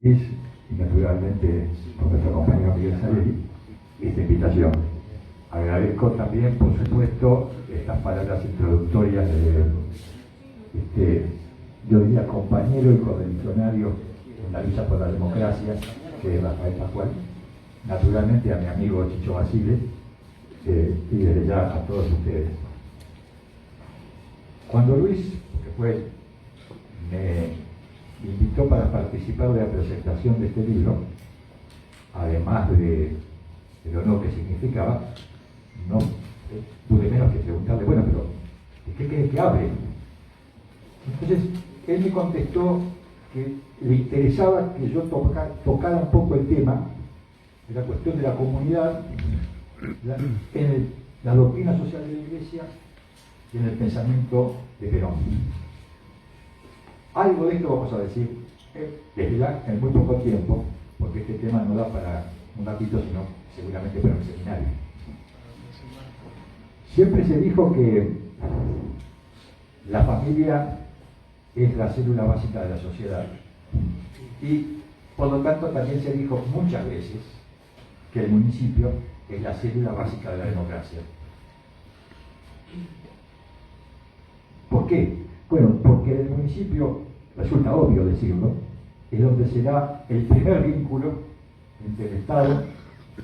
Y naturalmente por nuestro compañero Miguel Saleri esta invitación. Agradezco también, por supuesto, estas palabras introductorias de yo diría compañero y correligionario en la lucha por la democracia, que es Rafael Pascual. Naturalmente a mi amigo Chicho Basile y desde ya a todos ustedes. Cuando Luis, que fue él, me invitó para participar de la presentación de este libro, además del honor que significaba, no pude menos que preguntarle, bueno, pero ¿de qué querés que hable? Entonces, él me contestó que le interesaba que yo tocara un poco el tema de la cuestión de la comunidad en la doctrina social de la Iglesia y en el pensamiento de Perón. Algo de esto vamos a decir desde ya en muy poco tiempo, porque este tema no da para un ratito, sino seguramente para un seminario. Siempre se dijo que la familia es la célula básica de la sociedad y por lo tanto también se dijo muchas veces que el municipio es la célula básica de la democracia. ¿Por qué? Bueno, porque en el municipio, resulta obvio decirlo, es donde se da el primer vínculo entre el Estado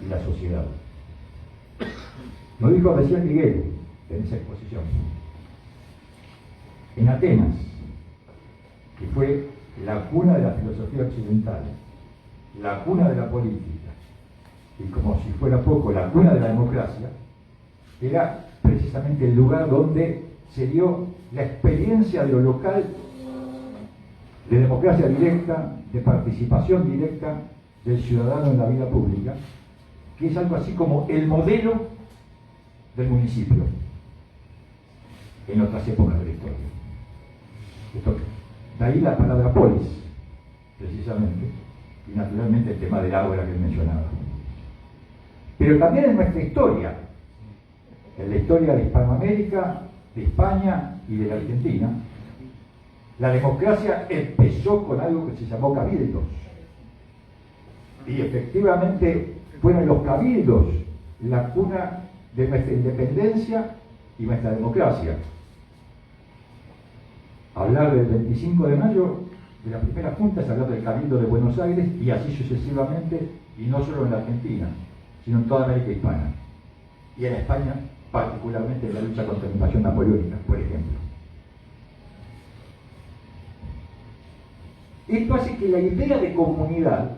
y la sociedad. Lo dijo recién Miguel en esa exposición. En Atenas, que fue la cuna de la filosofía occidental, la cuna de la política, y como si fuera poco, la cuna de la democracia, era precisamente el lugar donde se dio la experiencia de lo local, de democracia directa, de participación directa del ciudadano en la vida pública, que es algo así como el modelo del municipio en otras épocas de la historia. De ahí la palabra polis, precisamente, y naturalmente el tema del ágora que mencionaba. Pero también en nuestra historia, en la historia de Hispanoamérica, de España y de la Argentina, la democracia empezó con algo que se llamó cabildos. Y efectivamente fueron los cabildos la cuna de nuestra independencia y nuestra democracia. Hablar del 25 de mayo de la primera junta es hablar del Cabildo de Buenos Aires y así sucesivamente, y no solo en la Argentina, sino en toda América Hispana. Y en España, particularmente en la lucha contra la invasión napoleónica, por ejemplo. Esto hace que la idea de comunidad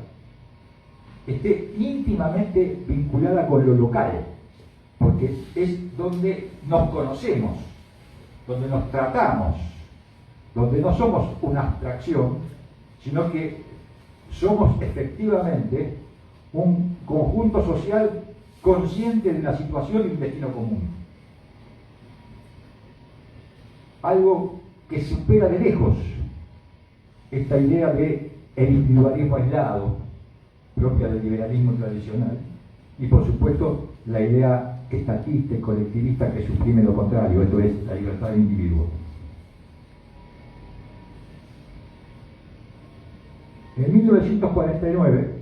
esté íntimamente vinculada con lo local, porque es donde nos conocemos, donde nos tratamos, donde no somos una abstracción, sino que somos efectivamente un conjunto social consciente de una situación y un destino común. Algo que supera de lejos esta idea de el individualismo aislado, propia del liberalismo tradicional, y por supuesto la idea estatista y colectivista que suprime lo contrario, esto es la libertad del individuo. En 1949,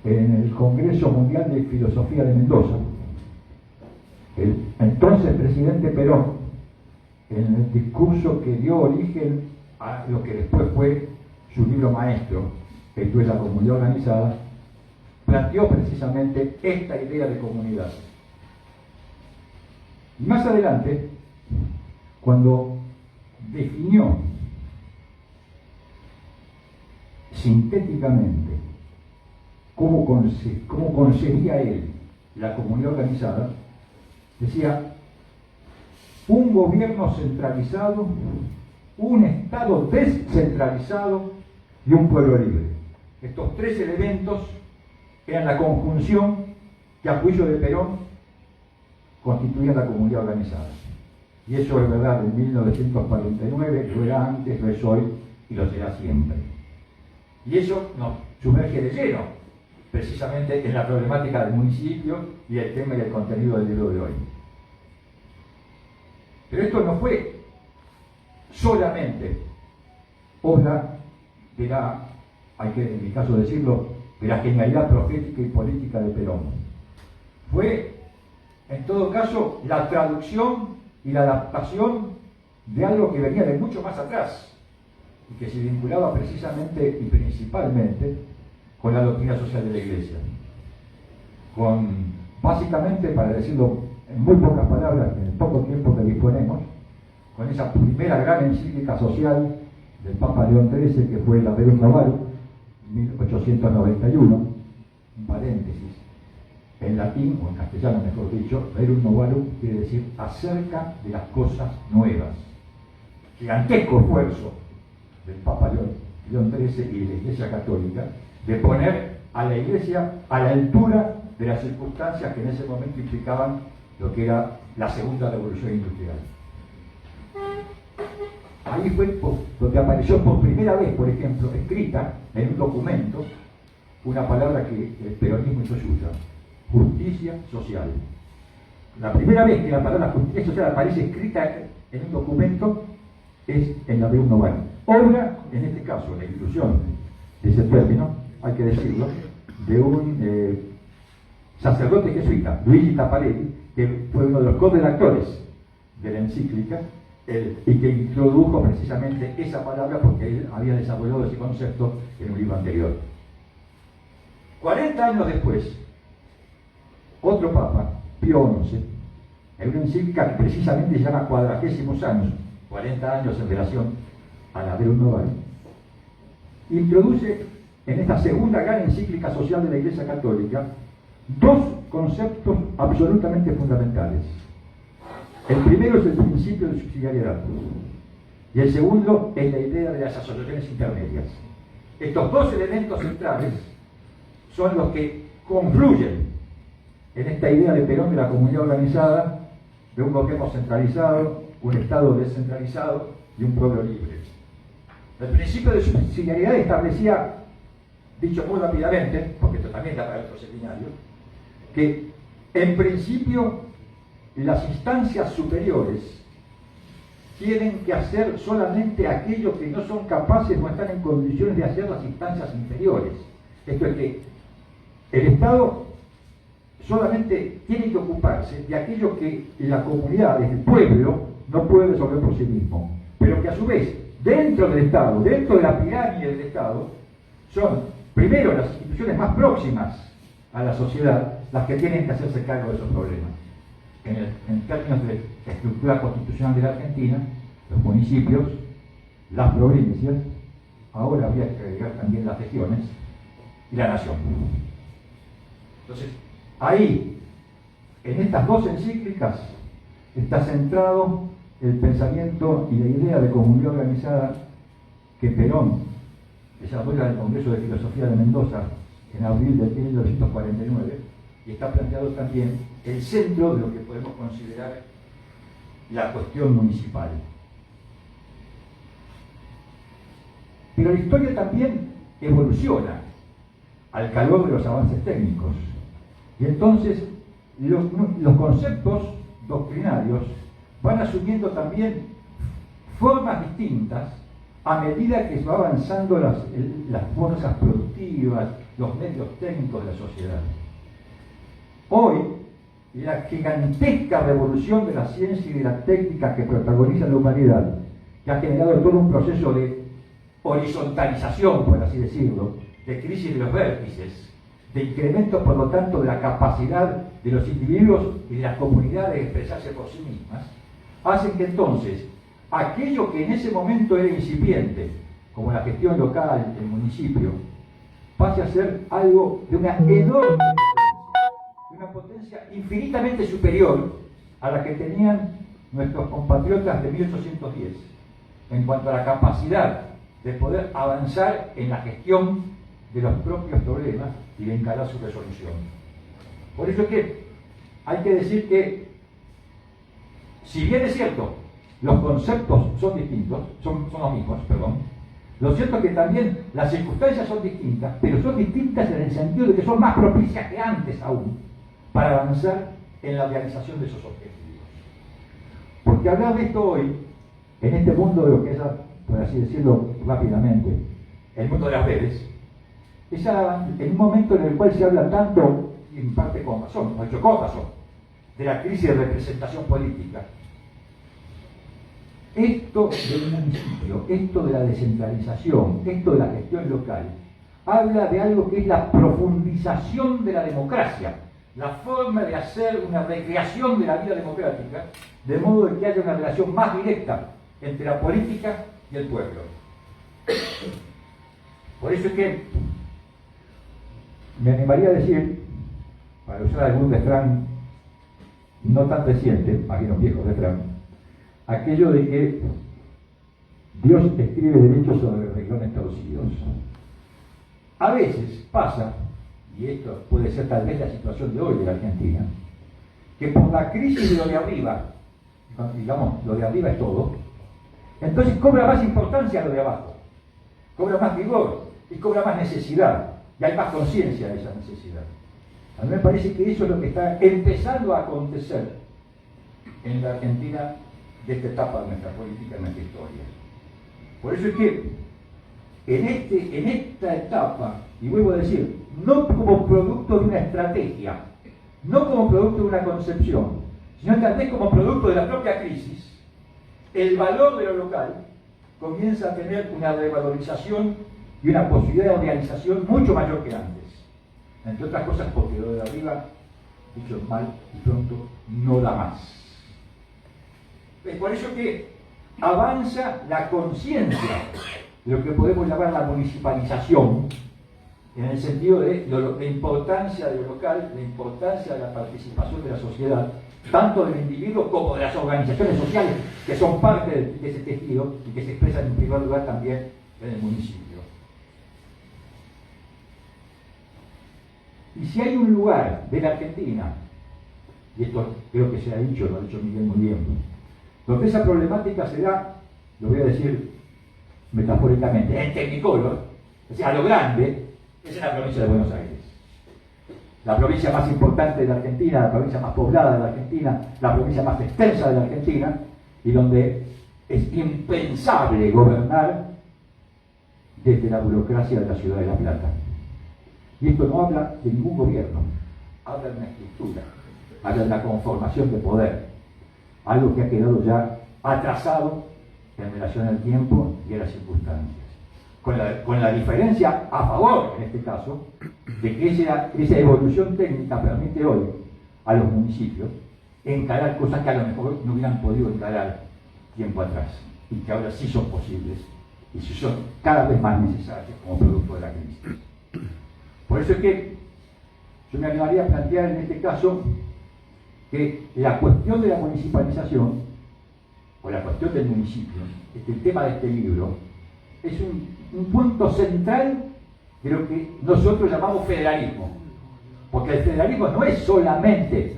en el Congreso Mundial de Filosofía de Mendoza, el entonces presidente Perón, en el discurso que dio origen a lo que después fue su libro maestro, Esto es la comunidad organizada, planteó precisamente esta idea de comunidad. Y más adelante, cuando definió sintéticamente cómo concebía él la comunidad organizada, decía: un gobierno centralizado, un Estado descentralizado y un pueblo libre. Estos tres elementos eran la conjunción que a juicio de Perón constituía la comunidad organizada. Y eso es verdad en 1949, lo era antes, lo es hoy y lo será siempre. Y eso nos sumerge de lleno precisamente en la problemática del municipio y el tema y el contenido del libro de hoy. Pero esto no fue solamente obra de la hay que, en mi caso decirlo, de la genialidad profética y política de Perón. Fue, en todo caso, la traducción y la adaptación de algo que venía de mucho más atrás y que se vinculaba precisamente y principalmente con la doctrina social de la Iglesia. Básicamente, para decirlo en muy pocas palabras, en el poco tiempo que disponemos, con esa primera gran encíclica social del Papa León XIII, que fue la Rerum Novarum, 1891, un paréntesis, en latín, o en castellano mejor dicho, Rerum Novarum quiere decir acerca de las cosas nuevas. Gigantesco esfuerzo del Papa León XIII y de la Iglesia Católica de poner a la Iglesia a la altura de las circunstancias que en ese momento implicaban lo que era la segunda revolución industrial. Ahí fue donde apareció por primera vez, por ejemplo, escrita en un documento, una palabra que el peronismo hizo suya: justicia social. La primera vez que la palabra justicia social aparece escrita en un documento es en la Rerum Novarum. Obra, en este caso, la inclusión de ese término, hay que decirlo, de un sacerdote jesuita, Luigi Taparelli, que fue uno de los co-redactores de la encíclica, y que introdujo precisamente esa palabra porque él había desarrollado ese concepto en un libro anterior. 40 años después, otro papa, Pío XI, en una encíclica que precisamente se llama Cuadragésimos años, 40 años en relación a la Rerum Novarum, introduce en esta segunda gran encíclica social de la Iglesia Católica dos conceptos absolutamente fundamentales. El primero es el principio de subsidiariedad y el segundo es la idea de las asociaciones intermedias. Estos dos elementos centrales son los que confluyen en esta idea de Perón de la comunidad organizada, de un gobierno centralizado, un Estado descentralizado y un pueblo libre. El principio de subsidiariedad establecía, dicho muy rápidamente, porque esto también da para otro seminario, que en principio las instancias superiores tienen que hacer solamente aquello que no son capaces, no están en condiciones de hacer las instancias inferiores. Esto es que el Estado solamente tiene que ocuparse de aquello que la comunidad, el pueblo, no puede resolver por sí mismo, pero que a su vez, dentro del Estado, dentro de la pirámide del Estado, son primero las instituciones más próximas a la sociedad las que tienen que hacerse cargo de esos problemas. En términos de estructura constitucional de la Argentina, los municipios, las provincias, ahora habría que agregar también las regiones y la nación. Entonces, ahí, en estas dos encíclicas, está centrado el pensamiento y la idea de comunidad organizada que Perón desarrolla en el Congreso de Filosofía de Mendoza en abril de 1949, y está planteado también el centro de lo que podemos considerar la cuestión municipal. Pero la historia también evoluciona al calor de los avances técnicos, y entonces los conceptos doctrinarios van asumiendo también formas distintas a medida que se va avanzando las fuerzas productivas, los medios técnicos de la sociedad. Hoy, la gigantesca revolución de la ciencia y de la técnica que protagoniza la humanidad, que ha generado todo un proceso de horizontalización, por así decirlo, de crisis de los vértices, de incremento, por lo tanto, de la capacidad de los individuos y de las comunidades de expresarse por sí mismas, hacen que entonces aquello que en ese momento era incipiente, como la gestión local, el municipio, pase a ser algo de una enorme potencia infinitamente superior a la que tenían nuestros compatriotas de 1810 en cuanto a la capacidad de poder avanzar en la gestión de los propios problemas y de encarar su resolución. Por eso es que hay que decir que, si bien es cierto, los conceptos son distintos, son los mismos, perdón, lo cierto es que también las circunstancias son distintas, pero son distintas en el sentido de que son más propicias que antes aún para avanzar en la realización de esos objetivos. Porque hablar de esto hoy, en este mundo de lo que es, por así decirlo rápidamente, el mundo de las redes, en un momento en el cual se habla tanto, y en parte con razón, mucho con razón, de la crisis de representación política. Esto del municipio, esto de la descentralización, esto de la gestión local, habla de algo que es la profundización de la democracia, la forma de hacer una recreación de la vida democrática, de modo de que haya una relación más directa entre la política y el pueblo. Por eso es que me animaría a decir, para usar algún refrán no tan reciente, más bien un viejo refrán, aquello de que Dios escribe derechos sobre renglones torcidos. A veces pasa, y esto puede ser tal vez la situación de hoy de la Argentina, que por la crisis de lo de arriba, digamos, lo de arriba es todo, entonces cobra más importancia lo de abajo, cobra más vigor y cobra más necesidad, y hay más conciencia de esa necesidad. A mí me parece que eso es lo que está empezando a acontecer en la Argentina de esta etapa de nuestra política, de nuestra historia. Por eso es que en esta etapa, y vuelvo a decir, no como producto de una estrategia, no como producto de una concepción, sino tal vez como producto de la propia crisis, el valor de lo local comienza a tener una revalorización y una posibilidad de realización mucho mayor que antes. Entre otras cosas porque lo de arriba, dicho mal y pronto, no da más. Es por eso que avanza la conciencia de lo que podemos llamar la municipalización, en el sentido de la importancia de lo local, la importancia de la participación de la sociedad, tanto del individuo como de las organizaciones sociales que son parte de ese tejido y que se expresan en primer lugar también en el municipio. Y si hay un lugar de la Argentina, y esto creo que se ha dicho, lo ha dicho Miguel muy bien, donde esa problemática se da, lo voy a decir metafóricamente, en Technicolor, o sea, a lo grande, es en la provincia de Buenos Aires. La provincia más importante de la Argentina, la provincia más poblada de la Argentina, la provincia más extensa de la Argentina, y donde es impensable gobernar desde la burocracia de la ciudad de La Plata. Y esto no habla de ningún gobierno, habla de una estructura, habla de una conformación de poder, algo que ha quedado ya atrasado en relación al tiempo y a las circunstancias. Con la diferencia a favor, en este caso, de que esa evolución técnica permite hoy a los municipios encarar cosas que a lo mejor no hubieran podido encarar tiempo atrás y que ahora sí son posibles y sí son cada vez más necesarias como producto de la crisis. Por eso es que yo me animaría a plantear en este caso que la cuestión de la municipalización o la cuestión del municipio, el tema de este libro, es un punto central de lo que nosotros llamamos federalismo. Porque el federalismo no es solamente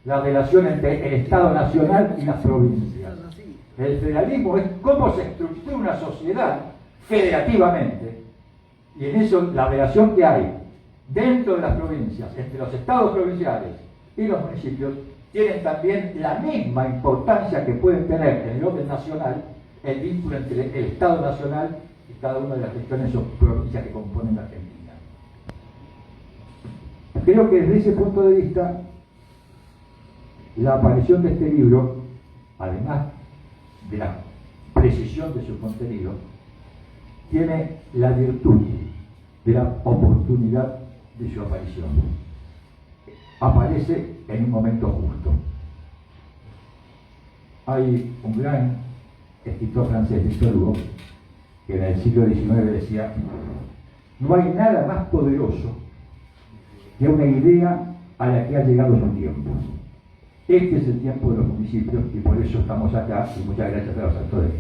la relación entre el Estado Nacional y las provincias. El federalismo es cómo se estructura una sociedad federativamente. Y en eso la relación que hay dentro de las provincias, entre los estados provinciales y los municipios, tienen también la misma importancia que pueden tener en el orden nacional el vínculo entre el Estado Nacional y cada una de las regiones o provincias que componen la Argentina. Creo que desde ese punto de vista, la aparición de este libro, además de la precisión de su contenido, tiene la virtud de la oportunidad de su aparición. Aparece en un momento justo. Hay un gran escritor francés, Victor Hugo, que en el siglo XIX decía: no hay nada más poderoso que una idea a la que ha llegado su tiempo. Este es el tiempo de los municipios y por eso estamos acá, y muchas gracias a los actores.